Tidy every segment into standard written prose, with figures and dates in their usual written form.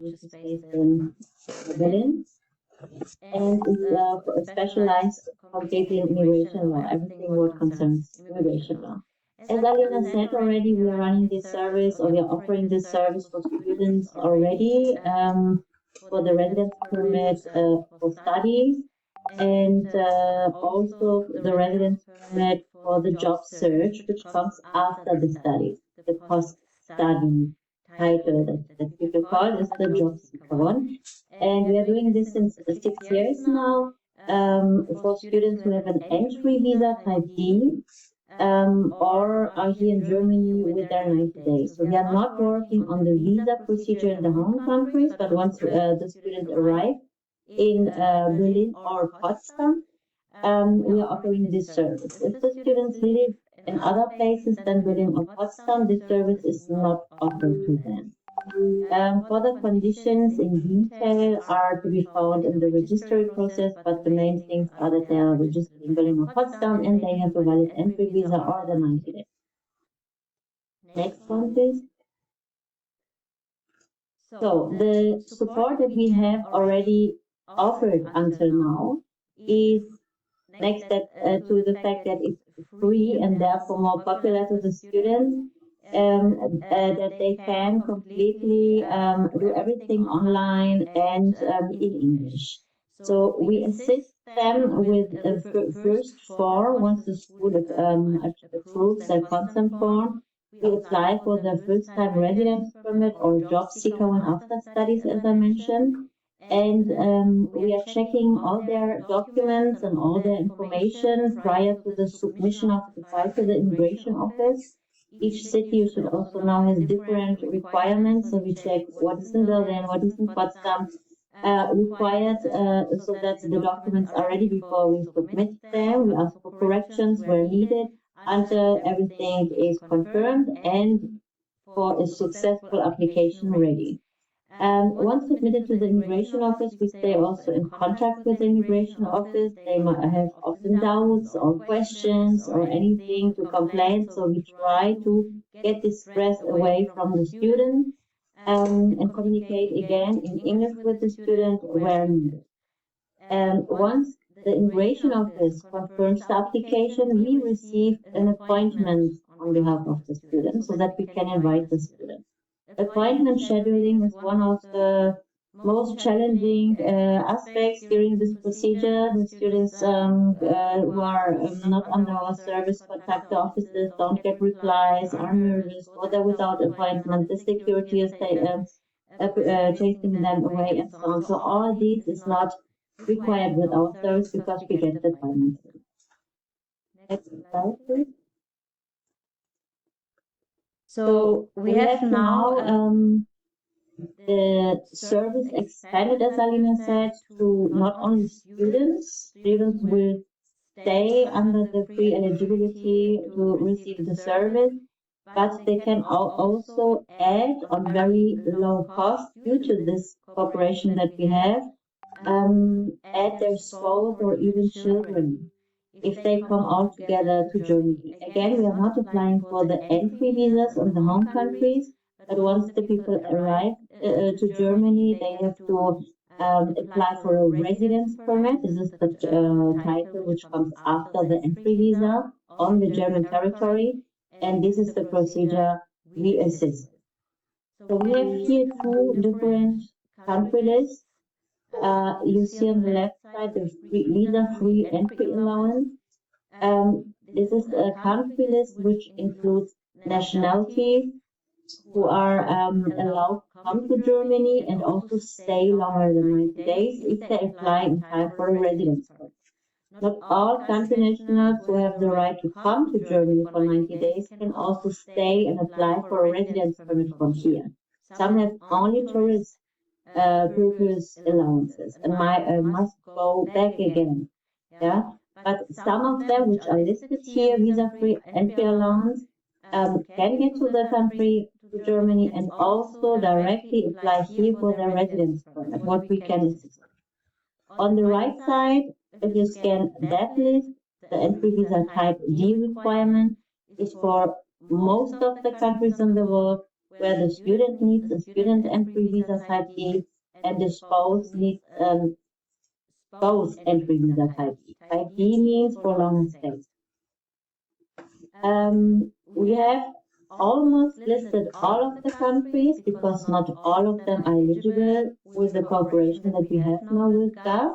which is based in Berlin, and is specialized completely in immigration law, everything what concerns immigration law. As Alina said already, we are running this service, or we are offering this service for students already, for the residence permit for studies, and also the residence permit for the job search, which comes after the studies. The post-study title that people call is the job seeker one. And we are doing this since 6 years now for students who have an entry visa type D, or are here in Germany with their 90 days. So we are not working on the visa procedure in the home countries, but once the students arrive in Berlin or Potsdam, we are offering this service. If the students live in other places than Berlin or Potsdam, this service is not offered to them. Further conditions in detail are to be found in the registry process, but the main things are that they are registered in Berlin or Potsdam and they have a valid entry visa or the 90 days. Next one, please. So the support that we have already offered until now is next step to the fact that it's free and therefore more popular to the students. That they can completely do everything online and in English. So we assist them with the first form. Once the school approves their consent form, we apply for the first-time residence permit or job seeker one after studies, as I mentioned. And we are checking all their documents and all their information prior to the submission of the file to the immigration office. Each city, you should also know, has different requirements. So we check what is in Berlin, what is in Potsdam required, so that the documents are ready before we submit them. We ask for corrections where needed until everything is confirmed and for a successful application ready. Once submitted to the immigration office, we stay also in contact with the immigration office. They might have often doubts or questions or anything to complain. So we try to get this stress away from the student and communicate again in English with the student where needed. And once the immigration office confirms the application, we receive an appointment on behalf of the student so that we can invite the student. Appointment scheduling is one of the most challenging aspects during this procedure. The students who are not under our service contact the offices, don't get replies, are nervous, or they're without appointment. The security is chasing them away, and so on. So all this is not required with our service because we get the appointment. Next slide, please. So we have now the service expanded, as Alina said, to not only students. Students will stay under the free eligibility to receive the service, but they can also add on very low cost due to this cooperation that we have, add their spouse or even children if they come all together to Germany. Again, we are not applying for the entry visas in the home countries, but once the people arrive to Germany, they have to apply for a residence permit. This is the title which comes after the entry visa on the German territory, and this is the procedure we assist. So we have here two different country lists. You see on the left side the visa-free entry allowance. This is a country list which includes nationalities who are allowed to come to Germany and also stay longer than 90 days if they apply in time for a residence permit. Not all country nationals who have the right to come to Germany for 90 days can also stay and apply for a residence permit from here. Some have only tourist purpose allowances and must go back again. Yeah, but some of them, which are listed here, visa-free entry allowance, can get to the country, to Germany, and also directly apply here for their residence permit, what we can assist. On the right side, if you scan that list, the entry visa type D requirement is for most of the countries in the world where the student needs a student entry visa type D and the spouse needs spouse entry visa type D. Type D means for longer stays. We have almost listed all of the countries because not all of them are eligible with the cooperation that we have now with GAF,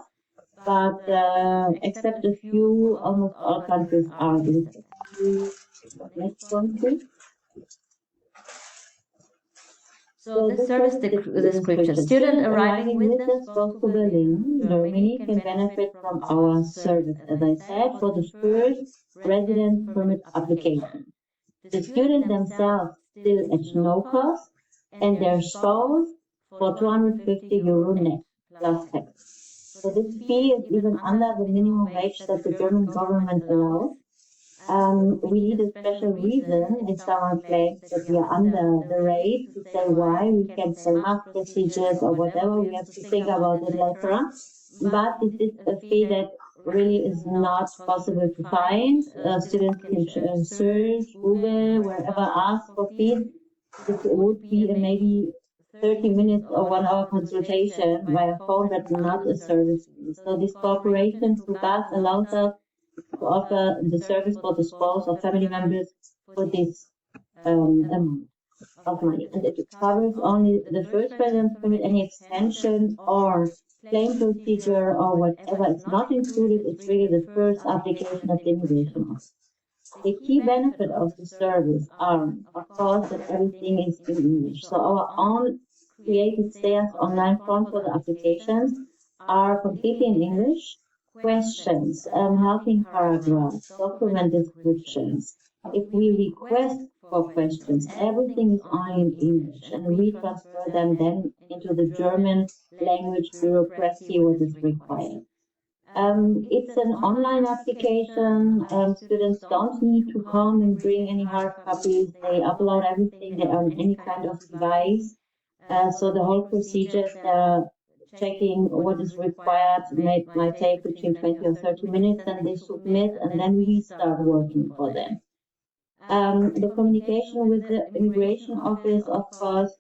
but except a few, almost all countries are listed. Next one, please. So this service description, student arriving with the spouse to Berlin, Germany, can benefit from our service, as I said, for the first residence permit application. The students themselves still at no cost, and their spouse for 250 euro net plus tax. So this fee is even under the minimum wage that the German government allows. We need a special reason if someone claims that we are under the rate to say why. We can say mask procedures or whatever. We have to think about it later on. But this is a fee that really is not possible to find. Students can search, Google, wherever, ask for fees. This would be a maybe 30 minutes or 1 hour consultation via phone, but not a service fee. So this cooperation through GAS allows us to offer the service for the spouse or family members for this amount of money. And it covers only the first residence permit, any extension or claim procedure or whatever is not included. It's really the first application of the immigration office. The key benefit of the service are, of course, that everything is in English. So our own created SERS online form for the applications are completely in English. Questions, helping paragraphs, document descriptions. If we request for questions, everything is only in English, and we transfer them then into the German language bureaucracy what is required. It's an online application. Students don't need to come and bring any hard copies. They upload everything on any kind of device. So the whole procedure, checking what is required might take between 20 or 30 minutes, and they submit, and then we start working for them. The communication with the immigration office, of course,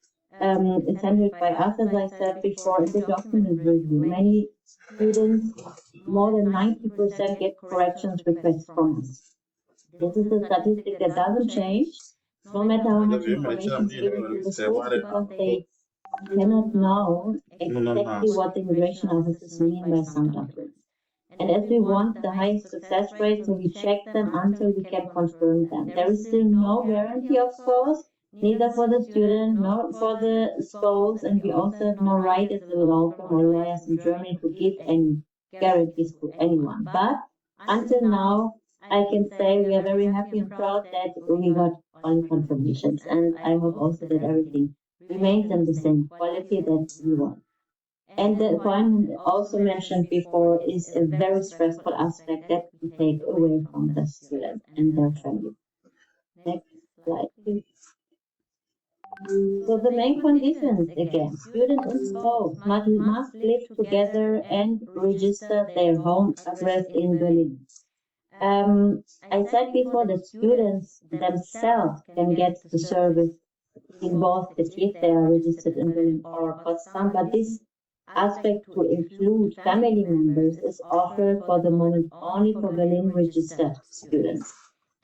is handled by us, as I said before, in the document review. Many students, more than 90%, get corrections requests from us. This is a statistic that doesn't change, no matter how much information is given to the school, because they cannot know exactly what the immigration officers mean by some documents. And as we want the highest success rate, so we check them until we can confirm them. There is still no guarantee, of course, neither for the student nor for the spouse, and we also have no right as a law firm or lawyers in Germany to give any guarantees to anyone. But until now, I can say we are very happy and proud that we got all confirmations, and I hope also that everything remains in the same quality that we want. And the appointment also mentioned before is a very stressful aspect that we take away from the student and their family. Next slide, please. So the main conditions, again, student and spouse must live together and register their home address in Berlin. I said before that students themselves can get the service in both cities. They are registered in Berlin or Potsdam, but this aspect to include family members is offered for the moment only for Berlin registered students.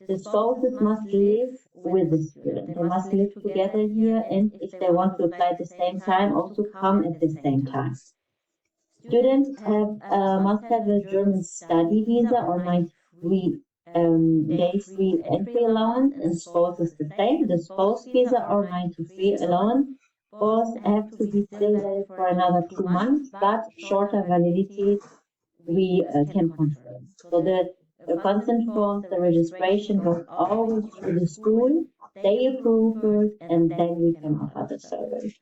The spouses must live with the student. They must live together here, and if they want to apply at the same time, also come at the same time. Students must have a German study visa or 93 day free entry allowance, and spouses the same. The spouse visa or 93 allowance. Both have to be still valid for another 2 months, but shorter validity we can confirm. So the consent forms, the registration goes always through the school. They approve first, and then we can offer the service.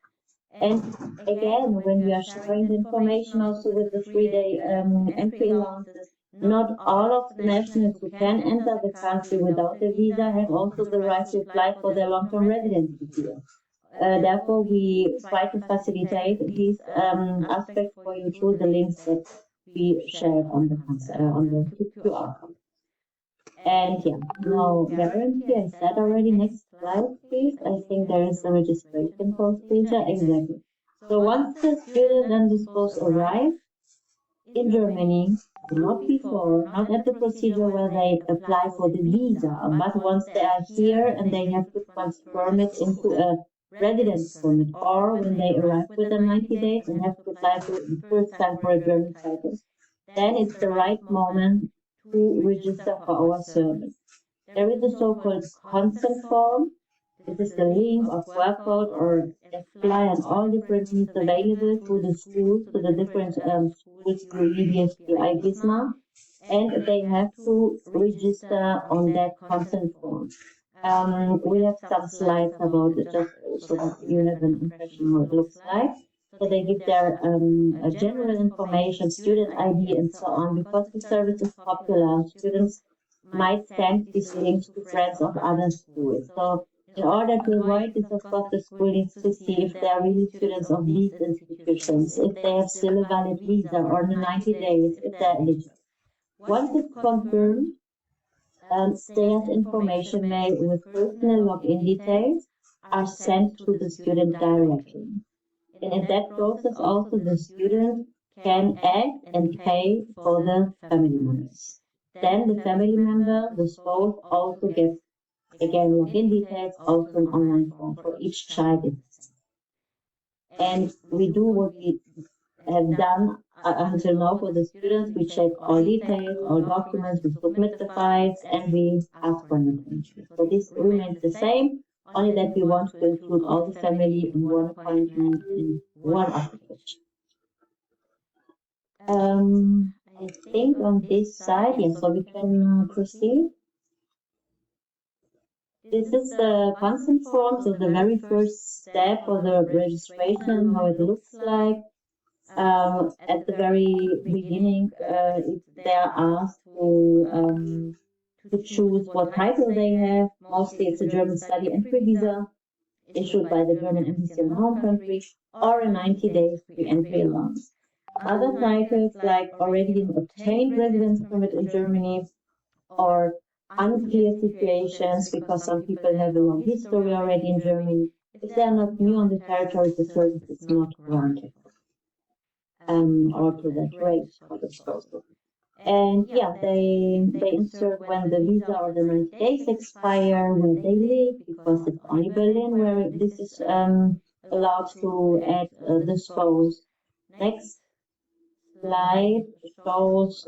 And again, when we are sharing the information also with the 3-day entry allowances, not all of the nationals who can enter the country without a visa have also the right to apply for their long-term residency here. Therefore, we try to facilitate these aspects for you through the links that we share on the QR code. And yeah, no guarantee, I said already. Next slide, please. I think there is a registration procedure. Exactly. So once the student and the spouse arrive in Germany, not before, not at the procedure where they apply for the visa, but once they are here and they have to transform it into a residence permit, or when they arrive within 90 days and have to apply for the first time for a German status, then it's the right moment to register for our service. There is a so-called consent form. This is the link of workload or apply on all different means available to the schools, to the different schools through BSBI Gisma, and they have to register on that consent form. We have some slides about it just so that you have an impression what it looks like. So they give their general information, student ID, and so on. Because the service is popular, students might send these links to friends of other schools. So in order to avoid this, of course, the school needs to see if they are really students of these institutions, if they have still a valid visa or in 90 days, if they're eligible. Once it's confirmed, SERS information made with personal login details are sent to the student directly. And in that process, also the student can add and pay for the family members. Then the family member, the spouse, also gets again login details, also an online form for each child. And we do what we have done until now for the students. We check all details, all documents, we submit the files, and we ask for an entry. So this remains the same, only that we want to include all the family in one appointment in one application. I think on this side, yes, so we can proceed. This is the consent form, so the very first step for the registration, how it looks like. At the very beginning, they are asked to choose what title they have. Mostly it's a German study entry visa issued by the German embassy in the home country, or a 90 days pre-entry allowance. Other titles like already an obtained residence permit in Germany, or unclear situations because some people have a long history already in Germany. If they are not new on the territory, the service is not granted. Or to that rate for the spousal. And yeah, they insert when the visa or the 90 days expire, where they live, because it's only Berlin where this is allowed to add the spouse. Next slide shows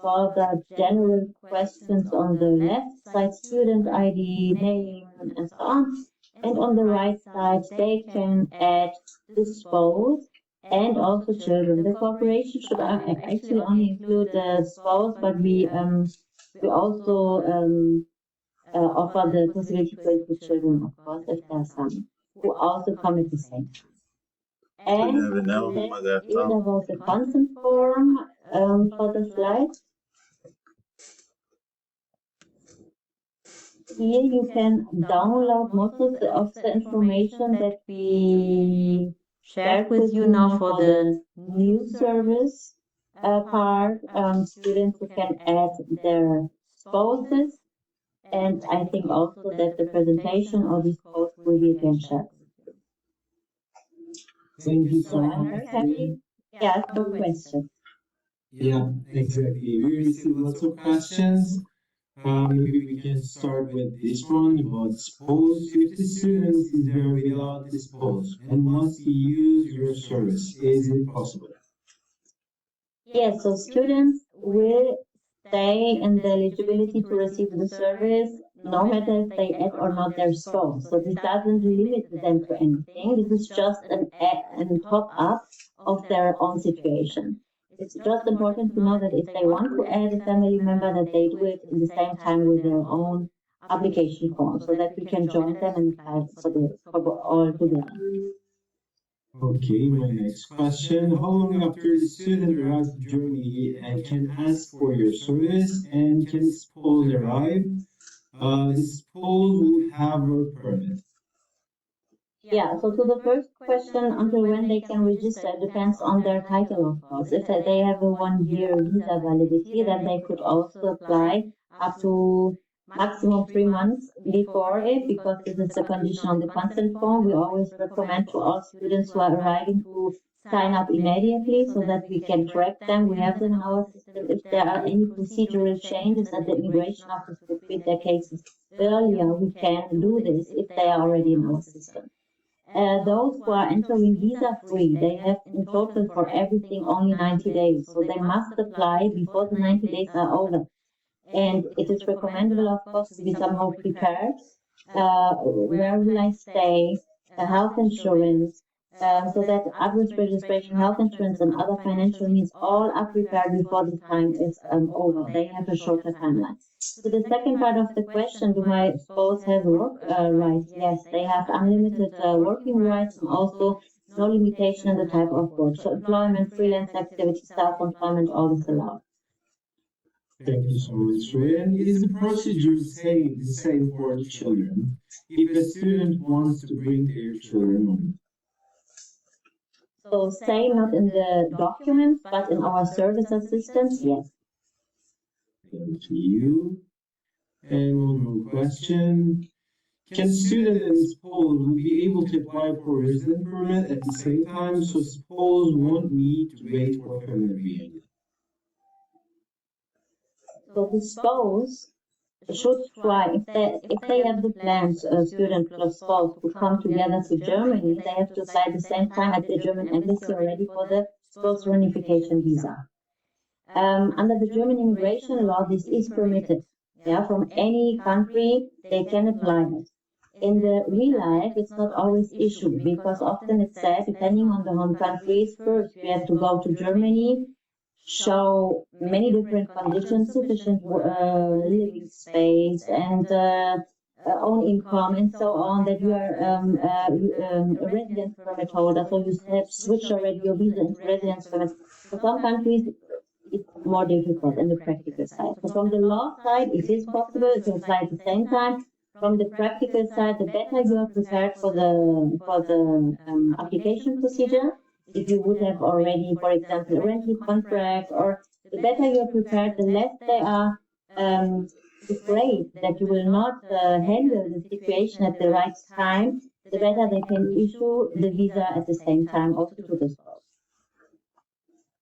for the general questions on the left side, student ID, name, and so on. And on the right side, they can add the spouse and also children. The cooperation should actually only include the spouse, but we also offer the possibility to include children, of course, if there are some who also come at the same time. And that is about the consent form for the slide. Here you can download most of the information that we shared with you now for the new service part. Students who can add their spouses, and I think also that the presentation of these posts will be again shared. Thank you so So I'm much. very happy. Yeah, for questions. Yeah, exactly. We received lots of questions. Maybe we can start with this one about suppose if the student is there without the suppose and wants to use your service, is it possible? Yes, so students will stay in the eligibility to receive the service no matter if they add or not their spouse. So this doesn't limit them to anything. This is just an top up of their own situation. It's just important to know that if they want to add a family member, that they do it in the same time with their own application form, so that we can join them and apply for all together. Okay, my next question. How long after the student arrives in Germany and can ask for your service and can suppose arrive? The suppose will have work permit. Yeah, so to the first question, until when they can register, depends on their title, of course. If they have a 1 year visa validity, then they could also apply up to maximum 3 months before it, because this is a condition on the consent form. We always recommend to all students who are arriving to sign up immediately so that we can track them. We have them in our system. If there are any procedural changes that the immigration office would treat their cases earlier, we can do this if they are already in our system. Those who are entering visa-free, they have in total for everything only 90 days. So they must apply before the 90 days are over. And it is recommendable, of course, to be somehow prepared. Where will I stay? Health insurance, so that address registration, health insurance, and other financial needs all are prepared before the time is over. They have a shorter timeline. So the second part of the question, do my spouse have work rights? Yes, they have unlimited working rights, and also no limitation in the type of work. So employment, freelance activity, self-employment, all is allowed. Thank you so much, Ray. And is the procedure the same for children? If a student wants to bring their children on? So same not in the documents, but in our service assistance, yes. Thank you. And one more question. Can student and spouse will be able to apply for resident permit at the same time, so spouse won't need to wait for family reunion? So the spouse should try, if they have the plans, student plus spouse, to come together to Germany, they have to apply at the same time at the German embassy already for the spouse reunification visa. Under the German immigration law, this is permitted. Yeah, from any country, they can apply it. In the real life, it's not always issued, because often it's said, depending on the home countries, first we have to go to Germany, show many different conditions, sufficient living space and own income and so on, that you are a residence permit holder, so you have switched already your visa into residence permit. For some countries, it's more difficult in the practical side. So from the law side, it is possible to apply at the same time. From the practical side, the better you are prepared for the application procedure. If you would have already, for example, a rental contract, or the better you are prepared, the less they are afraid that you will not handle the situation at the right time, the better they can issue the visa at the same time also to the spouse.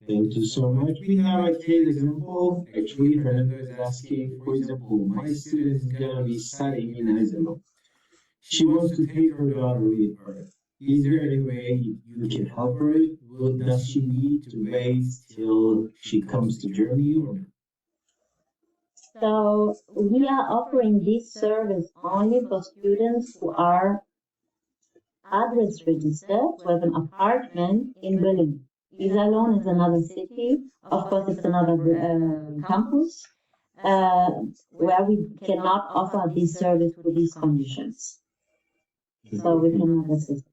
Thank you so much. We have a case example. Actually, Fernando is asking, for example, my student is gonna be studying in Iceland. She wants to take her daughter with her. Is there any way you can help her? Does she need to wait till she comes to Germany, or? So we are offering this service only for students who are address registered, who have an apartment in Berlin. Iserlohn is another city. Of course, it's another campus where we cannot offer this service with these conditions. So we cannot assist.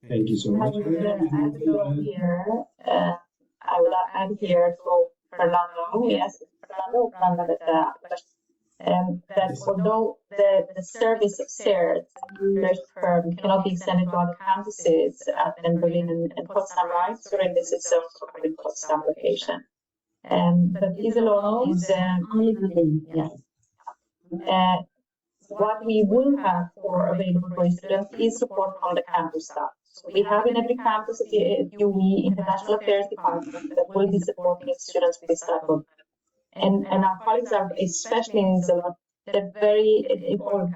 Thank you so much. I would go here. I would add here to Fernando. Yes, Fernando, that although the service of SERS firm cannot be extended to other campuses in Berlin and Potsdam, right? During this is also in Potsdam location. But Iserlohn is Only Berlin, yes. what we will have for available for students is support from the campus staff. So we have in every campus at UE International Affairs Department that will be supporting students with this type of. And our colleagues are, especially in Iserlohn, they're very, in all